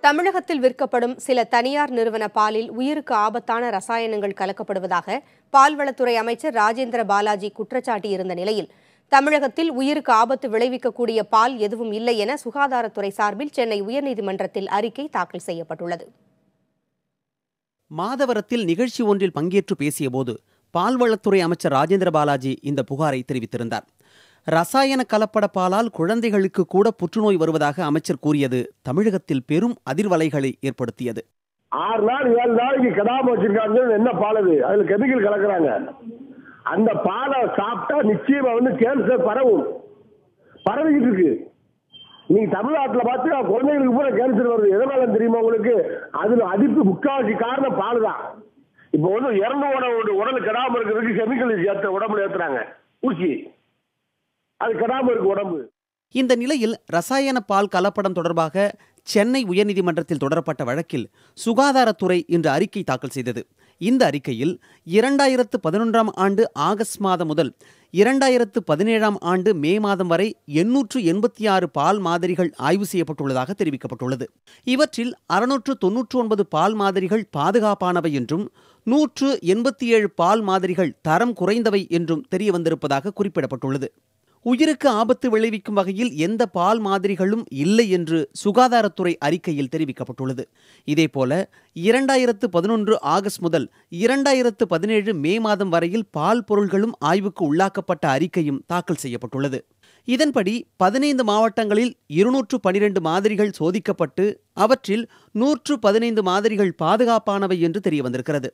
தமிழகத்தில் விற்கப்படும் சில தனியார் நிறுவன பாலில் உயிருக்கு ஆபத்தான ரசாயனங்கள் கலக்கப்படுவதாக பால்வளத்துறை அமைச்சர் ராஜேந்திர பாலாஜி குற்றச்சாட்டியிருந்த நிலையில் தமிழகத்தில் உயிருக்கு ஆபத்து விளைவிக்கக்கூடிய பால் எதுவும் இல்லை என சுகாதாரத்துறை சார்பில் சென்னை உயர்நீதிமன்றத்தில் அறிக்கை தாக்கல் செய்யப்பட்டுள்ளது. மாதவரத்தில் நிகழ்ச்சி ஒன்றில் பங்கேற்று பேசியபோது பால்வளத்துறை அமைச்சர் ராஜேந்திர பாலாஜி இந்த புகாரை தெரிவித்திருந்தார். ரசாயன கலப்பட பாலால் குழந்தைகளுக்கு கூட புற்றுநோய் வருவதாக அமைச்சர் கூறியது தமிழகத்தில் பெரும் அதிர்வலைகளை ஏற்படுத்தியது. 6 நாள் 7 நாளைக்கு கடாம வச்சிருக்காங்க. என்ன பால் அது? அதுல கெமிக்கல் கலக்குறாங்க. அந்த பாலை சாப்பிட்டா நிச்சயமா கேன்சர் பரவிக்கிட்டு இருக்கு. நீங்க தமிழ்நாட்டில் பார்த்து குழந்தைகளுக்கு கூட கேன்சர் வருது. எதனால தெரியுமா உங்களுக்கு? அதுல அதிப்பு முக்காவாசி காரணம் பால் தான். இப்போ இறந்து உடல் கெடாம இருக்கிறதுக்கு கெமிக்கல் உடம்புல ஏத்துறாங்க, ஊசி. அது கெடாம இருக்கு உடம்பு. இந்த நிலையில் ரசாயன பால் கலப்படம் தொடர்பாக சென்னை உயர்நீதிமன்றத்தில் தொடரப்பட்ட வழக்கில் சுகாதாரத்துறை இன்று அறிக்கை தாக்கல் செய்தது. இந்த அறிக்கையில் 2011ஆம் ஆண்டு ஆகஸ்ட் மாதம் முதல் 2017ஆம் ஆண்டு மே மாதம் வரை 886 பால் மாதிரிகள் ஆய்வு செய்யப்பட்டுள்ளதாக தெரிவிக்கப்பட்டுள்ளது. இவற்றில் 699 பால் மாதிரிகள் பாதுகாப்பானவை என்றும் 187 பால் மாதிரிகள் தரம் குறைந்தவை என்றும் தெரியவந்திருப்பதாக குறிப்பிடப்பட்டுள்ளது. உயிருக்கு ஆபத்து விளைவிக்கும் வகையில் எந்த பால் மாதிரிகளும் இல்லை என்று சுகாதாரத்துறை அறிக்கையில் தெரிவிக்கப்பட்டுள்ளது. இதேபோல 2011 ஆகஸ்ட் முதல் 2017 மே மாதம் வரையில் பால் பொருள்களும் ஆய்வுக்கு உள்ளாக்கப்பட்ட அறிக்கையும் தாக்கல் செய்யப்பட்டுள்ளது. இதன்படி 15 மாவட்டங்களில் 212 மாதிரிகள் சோதிக்கப்பட்டு அவற்றில் 115 மாதிரிகள் பாதுகாப்பானவை என்று தெரியவந்திருக்கிறது.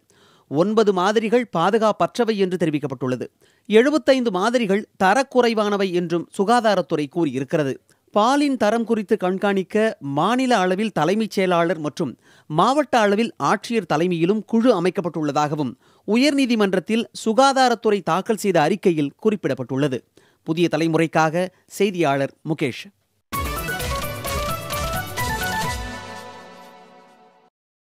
9 மாதிரிகள் பாதுகாப்பற்றவை என்று தெரிவிக்கப்பட்டுள்ளது. 75 மாதிரிகள் தரக்குறைவானவை என்றும் சுகாதாரத்துறை கூறியிருக்கிறது. பாலின் தரம் குறித்து கண்காணிக்க மாநில அளவில் தலைமைச் செயலாளர் மற்றும் மாவட்ட அளவில் ஆட்சியர் தலைமையிலும் குழு அமைக்கப்பட்டுள்ளதாகவும் உயர்நீதிமன்றத்தில் சுகாதாரத்துறை தாக்கல் செய்த அறிக்கையில் குறிப்பிடப்பட்டுள்ளது. புதிய தலைமுறைக்காக செய்தியாளர் முகேஷ்.